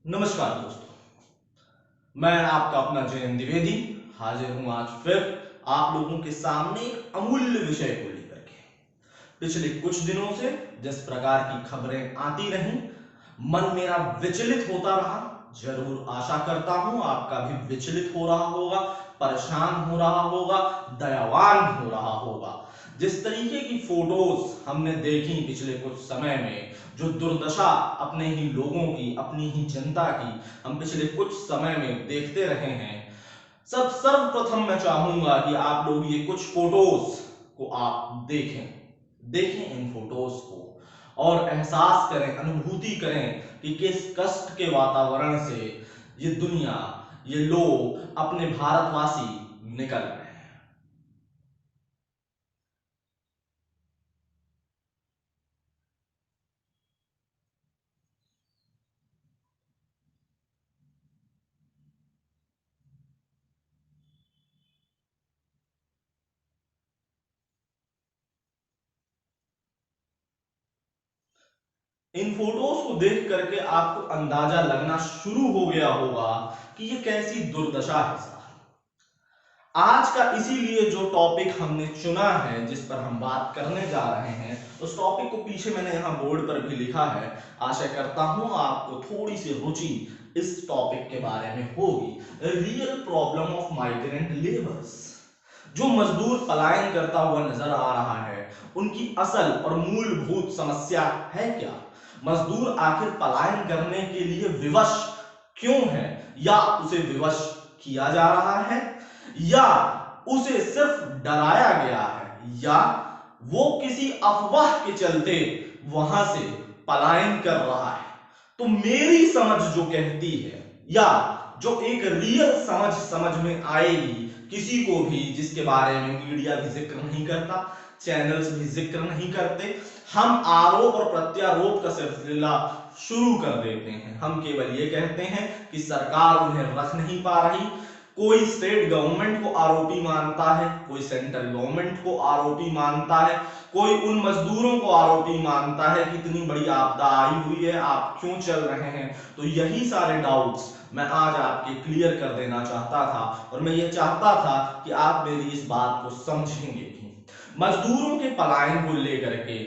नमस्कार दोस्तों, मैं आपका अपना जयंत द्विवेदी हाजिर हूं आज फिर आप लोगों के सामने एक अमूल्य विषय को लेकर के। पिछले कुछ दिनों से जिस प्रकार की खबरें आती रहीं, मन मेरा विचलित होता रहा। जरूर आशा करता हूं आपका भी विचलित हो रहा होगा, परेशान हो रहा होगा, दयावान हो रहा होगा। जिस तरीके की फोटोज हमने देखी पिछले कुछ समय में, जो दुर्दशा अपने ही लोगों की, अपनी ही जनता की हम पिछले कुछ समय में देखते रहे हैं, सर्वप्रथम मैं चाहूंगा कि आप लोग ये कुछ फोटोज को आप देखें इन फोटोज को और एहसास करें, अनुभूति करें कि किस कष्ट के वातावरण से ये दुनिया, ये लोग, अपने भारतवासी निकल रहे हैं। इन फोटोज को देख करके आपको अंदाजा लगना शुरू हो गया होगा कि ये कैसी दुर्दशा है साहब। आज का इसीलिए जो टॉपिक हमने चुना है, जिस पर हम बात करने जा रहे हैं, उस टॉपिक को पीछे मैंने यहाँ बोर्ड पर भी लिखा है। आशा करता हूं आपको थोड़ी सी रुचि इस टॉपिक के बारे में होगी। Real problem of migrant labours. जो मजदूर पलायन करता हुआ नजर आ रहा है, उनकी असल और मूलभूत समस्या है क्या? मजदूर आखिर पलायन करने के लिए विवश क्यों है, या उसे विवश किया जा रहा है, या उसे सिर्फ डराया गया है, या वो किसी अफवाह के चलते वहां से पलायन कर रहा है? तो मेरी समझ जो कहती है, या जो एक रियल समझ में आएगी किसी को भी, जिसके बारे में मीडिया भी जिक्र नहीं करता, चैनल्स भी जिक्र नहीं करते, हम आरोप और प्रत्यारोप का सिलसिला शुरू कर देते हैं। हम केवल ये कहते हैं कि सरकार उन्हें रख नहीं पा रही। कोई स्टेट गवर्नमेंट को आरोपी मानता है, कोई सेंट्रल गवर्नमेंट को आरोपी मानता है, कोई उन मजदूरों को आरोपी मानता है कि इतनी बड़ी आपदा आई हुई है, आप क्यों चल रहे हैं। तो यही सारे डाउट्स मैं आज आपके क्लियर कर देना चाहता था, और मैं ये चाहता था कि आप मेरी इस बात को समझेंगे भी। मजदूरों के पलायन को लेकर के,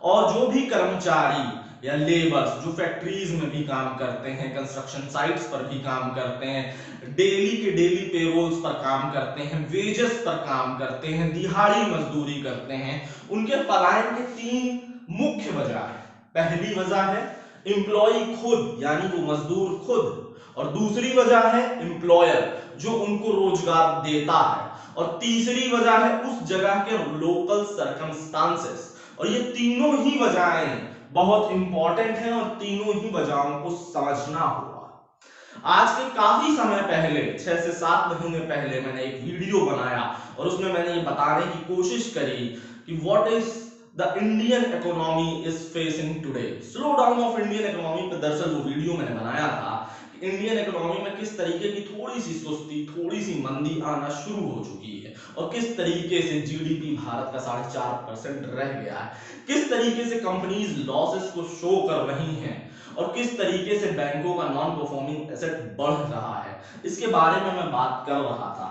और जो भी कर्मचारी या लेबर्स जो फैक्ट्रीज में भी काम करते हैं, कंस्ट्रक्शन साइट्स पर भी काम करते हैं, डेली के डेली पेरोल्स पर काम करते हैं, वेजेस पर काम करते हैं, दिहाड़ी मजदूरी करते हैं, उनके पलायन के तीन मुख्य वजह है। पहली वजह है एम्प्लॉय खुद, यानी वो मजदूर खुद, और दूसरी वजह है एम्प्लॉयर जो उनको रोजगार देता है, और तीसरी वजह है उस जगह के लोकल सर्कमस्टांसेस। और ये तीनों ही वजहें बहुत इंपॉर्टेंट हैं, और तीनों ही वजहों को समझना होगा। आज के काफी समय पहले, 6 से 7 महीने पहले, मैंने एक वीडियो बनाया और उसमें मैंने ये बताने की कोशिश करी कि what is the Indian economy is facing today, slow down of Indian economy पे दरअसल वो वीडियो मैंने बनाया था कि इंडियन इकोनॉमी में किस तरीके की थोड़ी सी सुस्ती, थोड़ी सी मंदी आना शुरू हो चुकी है, और किस तरीके से जीडीपी भारत का 4.5% रह गया है, किस तरीके से कंपनीज लॉसेस को शो कर रही हैं, और किस तरीके से बैंकों का नॉन परफॉर्मिंग एसेट बढ़ रहा है। इसके बारे में मैं बात कर रहा था।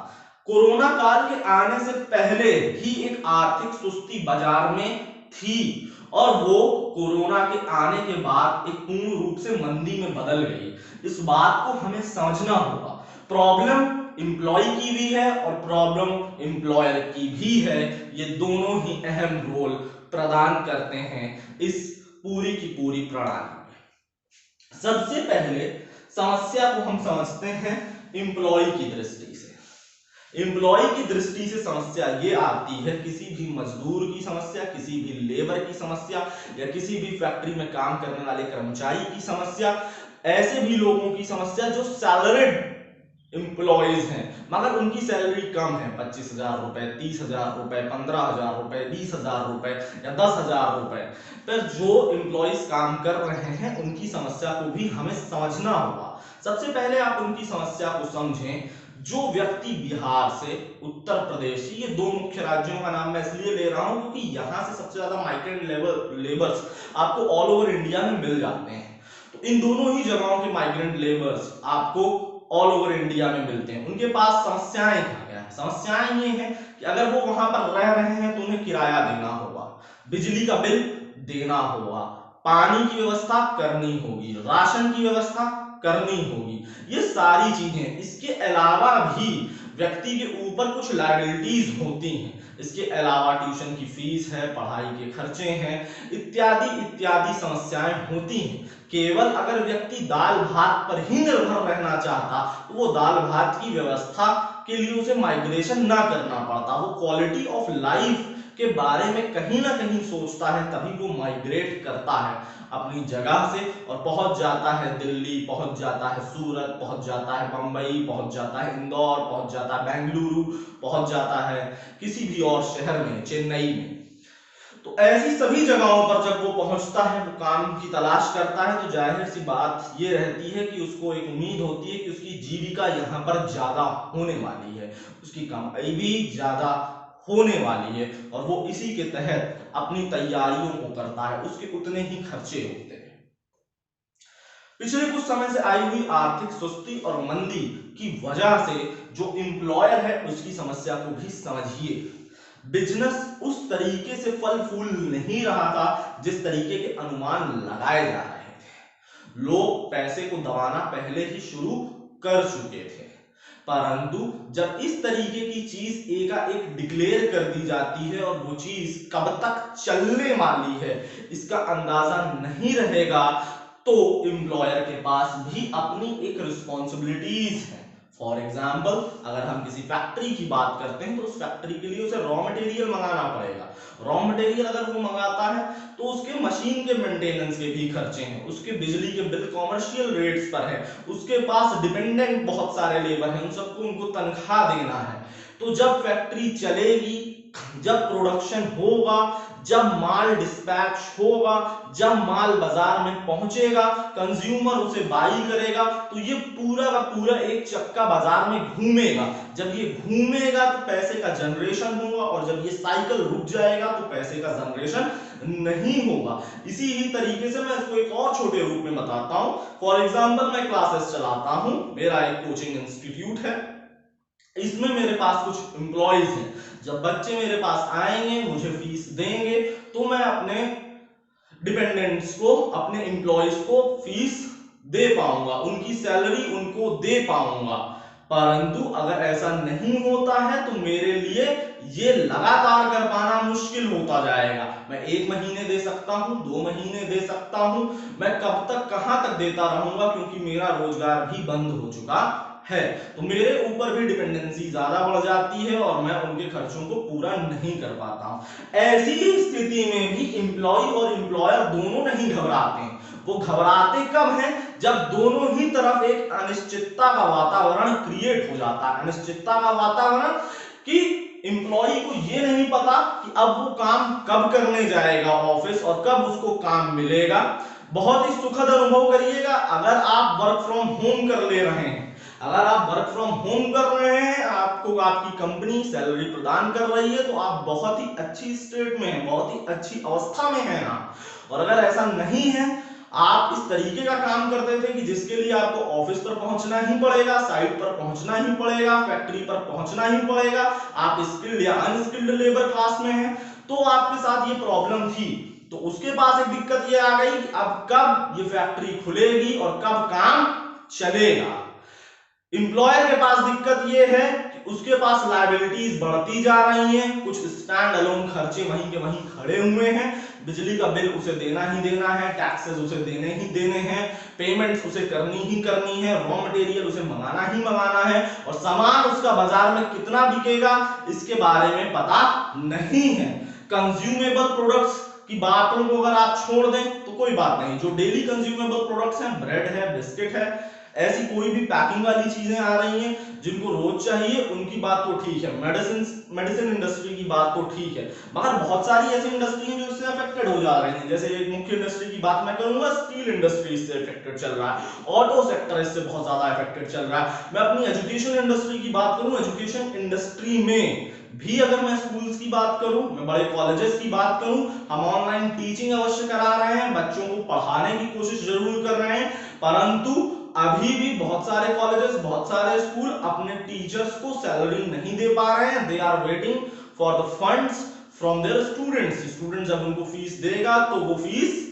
कोरोना काल के आने से पहले ही एक आर्थिक सुस्ती बाजार में थी, और वो कोरोना के आने के बाद एक पूर्ण रूप से मंदी में बदल गई। इस बात को हमें समझना होगा। प्रॉब्लम एम्प्लॉय की भी है और प्रॉब्लम एम्प्लॉयर की भी है। ये दोनों ही अहम रोल प्रदान करते हैं इस पूरी की पूरी प्रणाली में। सबसे पहले समस्या को हम समझते हैं एम्प्लॉय की दृष्टि से। एम्प्लॉय की दृष्टि से समस्या ये आती है, किसी भी मजदूर की समस्या, किसी भी लेबर की समस्या, या किसी भी फैक्ट्री में काम करने वाले कर्मचारी की समस्या, ऐसे भी लोगों की समस्या जो सैलरीड एम्प्लॉयज हैं मगर उनकी सैलरी कम है, 25,000 रुपए, 30,000 रुपए, 15,000 रुपए, 20,000 रुपए या 10,000 रुपए पर जो एम्प्लॉयज काम कर रहे हैं, उनकी समस्या को भी हमें समझना होगा। सबसे पहले आप उनकी समस्या को समझें। जो व्यक्ति बिहार से, उत्तर प्रदेश, ये दो मुख्य राज्यों का नाम मैं इसलिए ले रहा हूं क्योंकि यहां से सबसे ज्यादा माइग्रेंट लेबर्स आपको ऑल ओवर इंडिया में मिल जाते हैं। तो इन दोनों ही जगहों के माइग्रेंट लेबर्स आपको ऑल ओवर इंडिया में मिलते हैं। उनके पास समस्याएं क्या है? समस्याएं ये हैं कि अगर वो वहां पर रह रहे हैं तो उन्हें किराया देना होगा, बिजली का बिल देना होगा, पानी की व्यवस्था करनी होगी, राशन की व्यवस्था करनी होगी, ये सारी चीजें। इसके अलावा भी व्यक्ति के ऊपर कुछ लायबिलिटीज होती हैं। इसके अलावा ट्यूशन की फीस है, पढ़ाई के खर्चे हैं, इत्यादि इत्यादि समस्याएं होती हैं। केवल अगर व्यक्ति दाल भात पर ही निर्भर रहना चाहता तो वो दाल भात की व्यवस्था के लिए उसे माइग्रेशन ना करना पड़ता, वो क्वालिटी ऑफ लाइफ के बारे में कहीं ना कहीं सोचता है, तभी वो माइग्रेट करता है अपनी जगह से और पहुंच जाता है दिल्ली, पहुंच जाता है सूरत, पहुंच जाता है बंबई, पहुंच जाता है इंदौर, पहुंच जाता है बेंगलुरु, पहुंच जाता है किसी भी और शहर में, चेन्नई में। तो ऐसी सभी जगहों पर जब वो पहुंचता है, वो काम की तलाश करता है, तो जाहिर सी बात ये रहती है कि उसको एक उम्मीद होती है कि उसकी जीविका यहाँ पर ज्यादा होने वाली है, उसकी कमाई भी ज्यादा होने वाली है और वो इसी के तहत अपनी तैयारियों को करता है, उसके उतने ही खर्चे होते हैं। पिछले कुछ समय से आई हुई आर्थिक सुस्ती और मंदी की वजह से जो एम्प्लॉयर है उसकी समस्या को भी समझिए। बिजनेस उस तरीके से फल फूल नहीं रहा था जिस तरीके के अनुमान लगाए जा रहे थे। लोग पैसे को दबाना पहले ही शुरू कर चुके थे, परंतु जब इस तरीके की चीज एकाएक डिक्लेयर कर दी जाती है और वो चीज कब तक चलने वाली है इसका अंदाजा नहीं रहेगा, तो एम्प्लॉयर के पास भी अपनी एक रिस्पॉन्सिबिलिटीज है। फॉर एग्जाम्पल, अगर हम किसी फैक्ट्री की बात करते हैं तो उस फैक्ट्री के लिए उसे रॉ मटेरियल मंगाना पड़ेगा। रॉ मटेरियल अगर वो मंगाता है तो उसके मशीन के मेंटेनेंस के भी खर्चे हैं, उसके बिजली के बिल कॉमर्शियल रेट्स पर है, उसके पास डिपेंडेंट बहुत सारे लेबर हैं, उन सबको उनको तनख्वाह देना है। तो जब फैक्ट्री चलेगी, जब प्रोडक्शन होगा, जब माल डिस्पैच होगा, जब माल बाजार में पहुंचेगा, कंज्यूमर उसे बाई करेगा, तो ये पूरा का पूरा एक चक्का बाजार में घूमेगा। जब ये घूमेगा तो पैसे का जनरेशन होगा और जब ये साइकिल रुक जाएगा तो पैसे का जनरेशन नहीं होगा। इसी ही तरीके से मैं इसको एक और छोटे रूप में बताता हूं। फॉर एग्जांपल, मैं क्लासेस चलाता हूं, मेरा एक कोचिंग इंस्टीट्यूट है, इसमें मेरे पास कुछ एम्प्लॉइज हैं। जब बच्चे मेरे पास आएंगे, मुझे फीस देंगे, तो मैं अपने डिपेंडेंट्स को, अपने एम्प्लॉइज को फीस दे पाऊंगा, उनकी सैलरी उनको दे पाऊंगा। परंतु अगर ऐसा नहीं होता है तो मेरे लिए ये लगातार कर पाना मुश्किल होता जाएगा। मैं 1 महीने दे सकता हूं, 2 महीने दे सकता हूं, मैं कब तक कहां तक देता रहूंगा, क्योंकि मेरा रोजगार भी बंद हो चुका है। तो मेरे ऊपर भी डिपेंडेंसी ज्यादा बढ़ जाती है और मैं उनके खर्चों को पूरा नहीं कर पाता हूं। ऐसी स्थिति में भी एम्प्लॉय और एम्प्लॉयर दोनों नहीं घबराते हैं। वो घबराते कब हैं? जब दोनों ही तरफ एक अनिश्चितता का वातावरण क्रिएट हो जाता है। अनिश्चितता का वातावरण कि एम्प्लॉय को ये नहीं पता कि अब वो काम कब करने जाएगा ऑफिस और कब उसको काम मिलेगा। बहुत ही सुखद अनुभव करिएगा अगर आप वर्क फ्रॉम होम कर ले रहे हैं। अगर आप वर्क फ्रॉम होम कर रहे हैं, आपको आपकी कंपनी सैलरी प्रदान कर रही है, तो आप बहुत ही अच्छी स्टेट में हैं, बहुत ही अच्छी अवस्था में हैं आप। और अगर ऐसा नहीं है, आप इस तरीके का काम करते थे कि जिसके लिए आपको ऑफिस पर पहुंचना ही पड़ेगा, साइट पर पहुंचना ही पड़ेगा, फैक्ट्री पर पहुंचना ही पड़ेगा, आप स्किल्ड या अनस्किल्ड लेबर क्लास में हैं, तो आपके साथ ये प्रॉब्लम थी। तो उसके पास एक दिक्कत ये आ गई कि अब कब ये फैक्ट्री खुलेगी और कब काम चलेगा। एम्प्लॉयर के पास दिक्कत ये है कि उसके पास लायबिलिटीज बढ़ती जा रही हैं, कुछ स्टैंड अलोन खर्चे वहीं के वहीं खड़े हुए हैं। बिजली का बिल उसे देना ही देना है, टैक्सेस उसे देने ही देने हैं, पेमेंट्स उसे करनी ही करनी है, रॉ मटेरियल उसे मंगाना ही मंगाना है और सामान उसका बाजार में कितना बिकेगा इसके बारे में पता नहीं है। कंज्यूमेबल प्रोडक्ट्स की बातों को अगर आप छोड़ दें तो कोई बात नहीं, जो डेली कंज्यूमेबल प्रोडक्ट्स हैं, ब्रेड है, बिस्किट है, ऐसी कोई भी पैकिंग वाली चीजें आ रही हैं जिनको रोज चाहिए, उनकी बात तो ठीक है। मेडिसिन इंडस्ट्री की बात तो ठीक है, मगर बहुत सारी ऐसी इंडस्ट्री हैं जो इससे अफेक्टेड हो जा रही हैं। जैसे एक मुख्य इंडस्ट्री की बात मैं करूंगा, स्टील इंडस्ट्री इससे अफेक्टेड चल रहा है, ऑटो सेक्टर इससे बहुत ज्यादा अफेक्टेड चल रहा है। मैं अपनी एजुकेशन इंडस्ट्री की बात करूं, एजुकेशन इंडस्ट्री में भी अगर मैं स्कूल्स की बात करूं, मैं बड़े कॉलेजेस की बात करूं, हम ऑनलाइन टीचिंग अवश्य करा रहे हैं, बच्चों को पढ़ाने की कोशिश जरूर कर रहे हैं, परंतु अभी भी बहुत सारे कॉलेजेस, बहुत सारे स्कूल अपने टीचर्स को सैलरी नहीं दे पा रहे हैं। They are waiting for the funds from their students. Student जब उनको फीस देगा तो वो फीस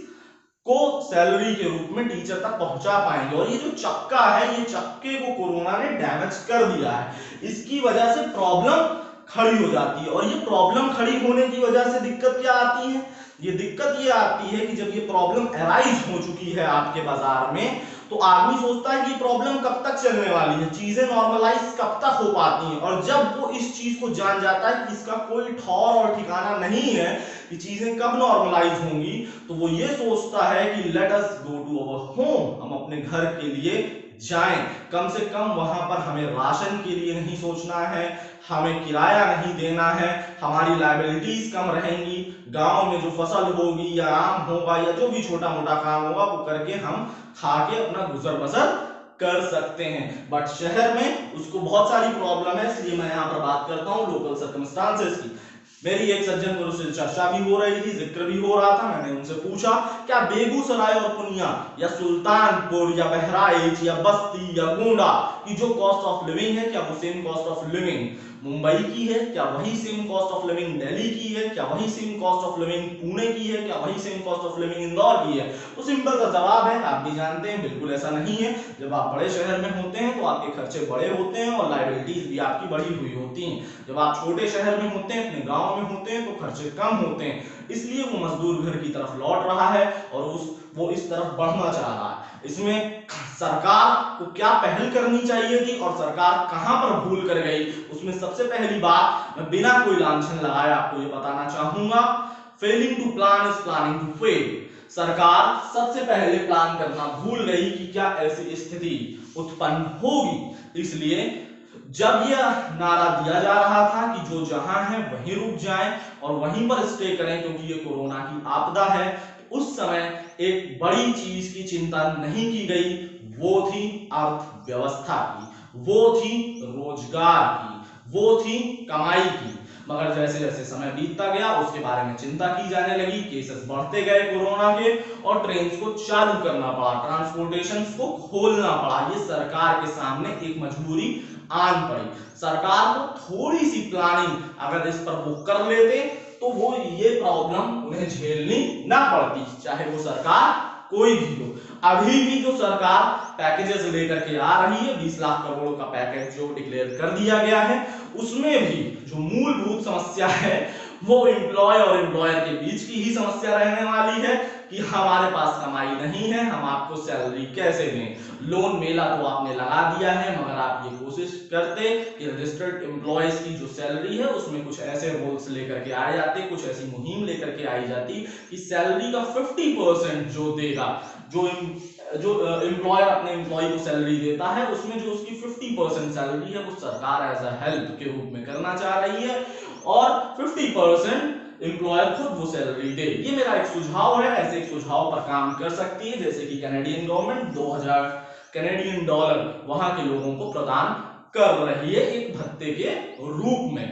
को सैलरी के रूप में टीचर तक पहुंचा पाएंगे। और ये जो चक्का है, ये चक्के को कोरोना ने डैमेज कर दिया है। इसकी वजह से प्रॉब्लम खड़ी हो जाती है, और ये प्रॉब्लम खड़ी होने की वजह से दिक्कत क्या आती है? ये दिक्कत ये आती है कि जब ये प्रॉब्लम अराइज हो चुकी है आपके बाजार में, तो आदमी सोचता है कि प्रॉब्लम कब तक चलने वाली है, चीजें नॉर्मलाइज कब तक हो पाती हैं। और जब वो इस चीज को जान जाता है कि इसका कोई ठौर और ठिकाना नहीं है कि चीजें कब नॉर्मलाइज होंगी, तो वो ये सोचता है कि let us go to our home, हम अपने घर के लिए जाएं। कम से कम वहां पर हमें राशन के लिए नहीं सोचना है, हमें किराया नहीं देना है, हमारी लायबिलिटीज कम रहेंगी, गांव में जो फसल होगी या आम होगा या जो भी छोटा मोटा काम होगा वो करके हम खा के अपना गुजर बसर कर सकते हैं। बट शहर में उसको बहुत सारी प्रॉब्लम है, इसलिए मैं यहाँ पर बात करता हूँ लोकल सर्कमस्टांसेस की। मेरी एक सज्जन गुरु से चर्चा भी हो रही थी, जिक्र भी हो रहा था। मैंने उनसे पूछा क्या बेगूसराय और पुनिया या सुल्तानपुर या बहराइच या बस्ती या गोंडा की जो कॉस्ट ऑफ लिविंग है, क्या वो same cost of living Mumbai की है? क्या वही same cost of living Delhi की है? क्या वही same cost of living Pune की है? क्या वही same cost of living Indore की है? तो सिंपल सा जवाब है, आप भी जानते हैं, बिल्कुल ऐसा नहीं है। जब आप बड़े शहर में होते हैं तो आपके खर्चे बड़े होते हैं और लायबिलिटीज भी आपकी बढ़ी हुई होती हैं। जब आप छोटे शहर में होते हैं, अपने गांव में होते हैं, तो खर्चे कम होते हैं, इसलिए वो मजदूर घर की तरफ लौट रहा है और वो इस तरफ बढ़ना चाह रहा है। इसमें सरकार को क्या पहल करनी चाहिए थी और सरकार कहां पर भूल कर गई, उसमें सबसे पहली बात मैं बिना कोई लांछन लगाए आपको ये बताना चाहूंगा, failing to plan is planning to fail. सरकार सबसे पहले प्लान करना भूल गई कि क्या ऐसी स्थिति उत्पन्न होगी। इसलिए जब यह नारा दिया जा रहा था कि जो जहां है वहीं रुक जाएं और वहीं पर स्टे करें क्योंकि ये कोरोना की आपदा है, उस समय एक बड़ी चीज की चिंता नहीं की गई, वो थी अर्थव्यवस्था की, वो थी रोजगार की, वो थी कमाई की। मगर जैसे जैसे समय बीतता गया उसके बारे में चिंता की जाने लगी, केसेस बढ़ते गए कोरोना के और ट्रेन को चालू करना पड़ा, ट्रांसपोर्टेशन को खोलना पड़ा। ये सरकार के सामने एक मजबूरी आन पड़ी। सरकार को थोड़ी सी प्लानिंग अगर इस पर वो कर लेते तो वो ये प्रॉब्लम उन्हें झेलनी ना पड़ती, चाहे वो सरकार कोई भी हो। अभी भी जो सरकार पैकेजेस लेकर के आ रही है, 20 लाख करोड़ का पैकेज जो डिक्लेयर कर दिया गया है, उसमें भी जो मूलभूत समस्या है वो एम्प्लॉय और एम्प्लॉयर के बीच की ही समस्या रहने वाली है कि हमारे पास कमाई नहीं है, हम आपको सैलरी कैसे दें। लोन मेला तो आपने लगा दिया है, मगर आप ये कोशिश करते कि रजिस्टर्ड एम्प्लॉयज की जो सैलरी है उसमें कुछ ऐसे रूल्स लेकर के आए जाते, कुछ ऐसी मुहिम लेकर के आई जाती कि सैलरी का 50% जो देगा, जो एम्प्लॉयर अपने एम्प्लॉय को सैलरी देता है, उसमें जो उसकी 50% सैलरी है वो सरकार एज अ हेल्प के रूप में करना चाह रही है और 50% एम्प्लॉयर खुद वो सैलरी दे। ये मेरा एक सुझाव है, ऐसे एक सुझाव पर काम कर सकती है, जैसे कि कैनेडियन गवर्नमेंट 2000 कैनेडियन डॉलर वहां के लोगों को प्रदान कर रही है एक भत्ते के रूप में।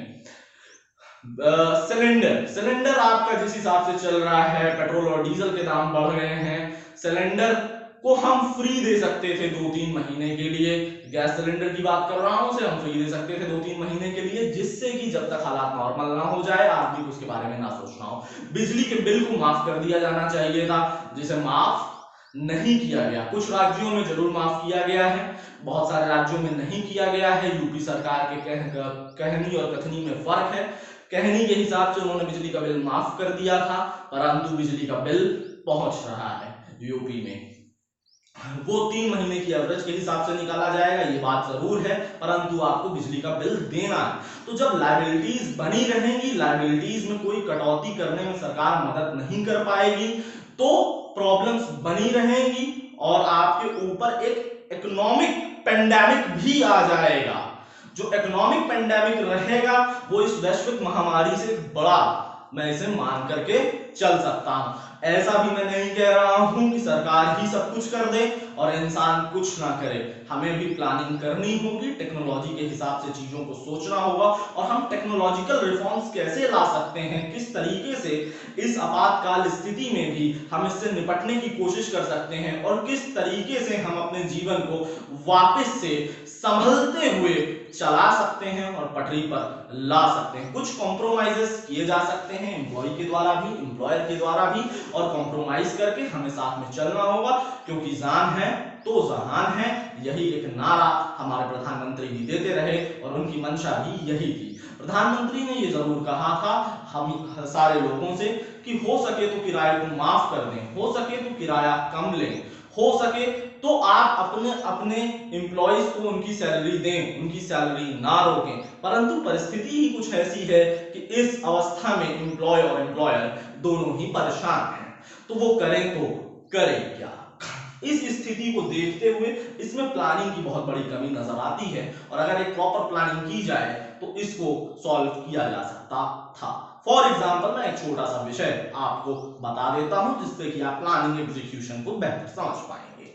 सिलेंडर आपका जिस हिसाब से चल रहा है, पेट्रोल और डीजल के दाम बढ़ गए हैं, सिलेंडर को हम फ्री दे सकते थे 2-3 महीने के लिए। गैस सिलेंडर की बात कर रहा हूं, उसे हम फ्री दे सकते थे 2-3 महीने के लिए, जिससे कि जब तक हालात नॉर्मल ना हो जाए आदमी को उसके बारे में ना सोचना हो। बिजली के बिल को माफ कर दिया जाना चाहिए था, जिसे माफ नहीं किया गया। कुछ राज्यों में जरूर माफ किया गया है, बहुत सारे राज्यों में नहीं किया गया है। यूपी सरकार के कहनी और कथनी में फर्क है। कहनी के हिसाब से उन्होंने बिजली का बिल माफ कर दिया था, परंतु बिजली का बिल पहुंच रहा है यूपी में, वो 3 महीने की एवरेज के हिसाब से निकाला जाएगा, ये बात जरूर है, परंतु आपको बिजली का बिल देना है। तो जब लायबिलिटीज बनी रहेंगी, लायबिलिटीज में कोई कटौती करने में सरकार मदद नहीं कर पाएगी, तो प्रॉब्लम्स बनी रहेंगी और आपके ऊपर एक इकोनॉमिक पेंडेमिक भी आ जाएगा। जो इकोनॉमिक पेंडेमिक रहेगा वो इस वैश्विक महामारी से बड़ा मैं इसे मान करके चल सकता हूं। ऐसा भी मैं नहीं कह रहा हूं कि सरकार ही सब कुछ कर दे और इंसान कुछ ना करे। हमें भी प्लानिंग करनी होगी, टेक्नोलॉजी के हिसाब से चीजों को सोचना होगा और हम टेक्नोलॉजिकल रिफॉर्म्स कैसे ला सकते हैं, किस तरीके से इस आपातकाल स्थिति में भी हम इससे निपटने की कोशिश कर सकते हैं और किस तरीके से हम अपने जीवन को वापस से संभलते हुए चला सकते हैं और पटरी पर ला सकते हैं। कुछ कॉम्प्रोमाइजेस किए जा सकते हैं एम्प्लॉय के द्वारा भी, एम्प्लॉयर के द्वारा भी, और कॉम्प्रोमाइज करके हमें साथ में चलना होगा, क्योंकि जान है तो जहान है, यही एक नारा हमारे प्रधानमंत्री भी देते रहे और उनकी मंशा भी यही थी। प्रधानमंत्री ने ये जरूर कहा था हम सारे लोगों से कि हो सके तो किराए को माफ कर दें, हो सके तो किराया कम लें, हो सके तो आप अपने अपने एम्प्लॉइज को उनकी सैलरी दें, उनकी सैलरी ना रोकें। परंतु परिस्थिति ही कुछ ऐसी है कि इस अवस्था में एम्प्लॉय और एम्प्लॉयर दोनों ही परेशान हैं, तो वो करें तो करें क्या। इस स्थिति को देखते हुए इसमें प्लानिंग की बहुत बड़ी कमी नजर आती है और अगर एक प्रॉपर प्लानिंग की जाए तो इसको सॉल्व किया जा सकता था। फॉर एग्जाम्पल मैं एक छोटा सा विषय आपको बता देता हूं जिससे कि आप प्लानिंग एग्जीक्यूशन को बेहतर समझ पाएंगे।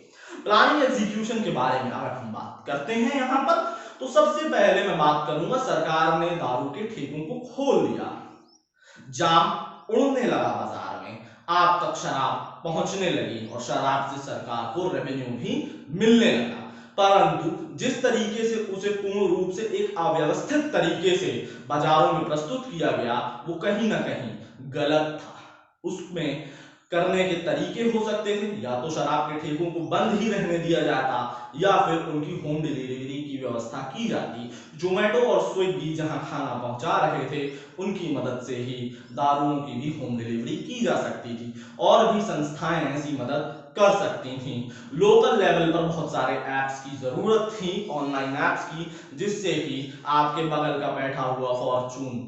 प्लानिंग एग्जीक्यूशन के बारे में अगर हम बात करते हैं यहाँ पर, तो सबसे पहले मैं बात करूंगा, सरकार ने दारू के ठेकों को खोल दिया, जाम उड़ने लगा बाजार में, आप तक शराब पहुंचने लगी और शराब से सरकार को रेवेन्यू भी मिलने लगा। परंतु जिस तरीके से उसे पूर्ण रूप से एक अव्यवस्थित तरीके से बाजारों में प्रस्तुत किया गया वो कहीं ना कहीं गलत था। उसमें करने के तरीके हो सकते थे, या तो शराब के ठेकों को बंद ही रहने दिया जाता या फिर उनकी होम डिलीवरी की व्यवस्था की जाती। जोमेटो और स्विगी जहां खाना पहुंचा रहे थे उनकी मदद से ही दारुओं की भी होम डिलीवरी की जा सकती थी और भी संस्थाएं ऐसी मदद कर सकती थी। लोकल लेवल पर बहुत सारे ऐप्स की जरूरत थी, ऑनलाइन ऐप्स की, जिससे कि आपके बगल का बैठा हुआ फॉर्चून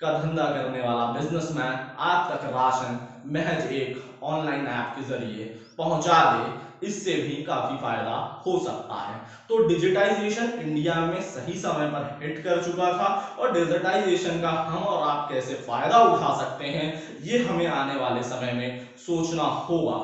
का धंधा करने वाला बिजनेसमैन आप तक राशन महज एक ऑनलाइन ऐप के जरिए पहुंचा दे। इससे भी काफी फायदा हो सकता है। तो डिजिटाइजेशन इंडिया में सही समय पर हिट कर चुका था और डिजिटाइजेशन का हम और आप कैसे फायदा उठा सकते हैं ये हमें आने वाले समय में सोचना होगा।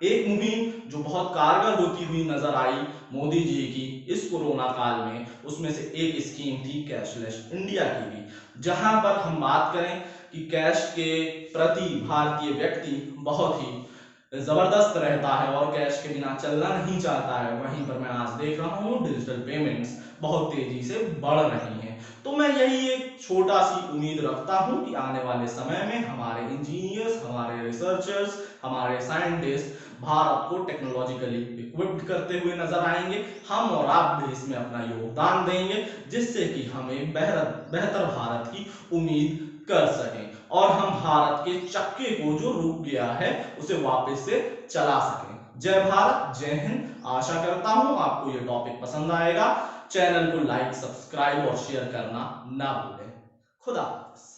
एक मुहिम जो बहुत कारगर होती हुई नजर आई मोदी जी की इस कोरोना काल में, उसमें से एक स्कीम थी कैशलेस इंडिया की भी, जहां पर हम बात करें कि कैश के प्रति भारतीय व्यक्ति बहुत ही जबरदस्त रहता है और कैश के बिना चलना नहीं चाहता है। वहीं पर मैं आज देख रहा हूँ डिजिटल पेमेंट्स बहुत तेजी से बढ़ रही हैं। तो मैं यही एक छोटा सी उम्मीद रखता हूँ कि आने वाले समय में हमारे इंजीनियर्स, हमारे रिसर्चर्स, हमारे साइंटिस्ट भारत को टेक्नोलॉजिकली इक्विप्ड करते हुए नजर आएंगे। हम और आप भी इसमें अपना योगदान देंगे जिससे कि हमें बेहतर भारत की उम्मीद कर सकें और हम भारत के चक्के को जो रुक गया है उसे वापस से चला सकें। जय भारत, जय हिंद। आशा करता हूं आपको ये टॉपिक पसंद आएगा। चैनल को लाइक, सब्सक्राइब और शेयर करना ना भूलें। खुदा हाफिज।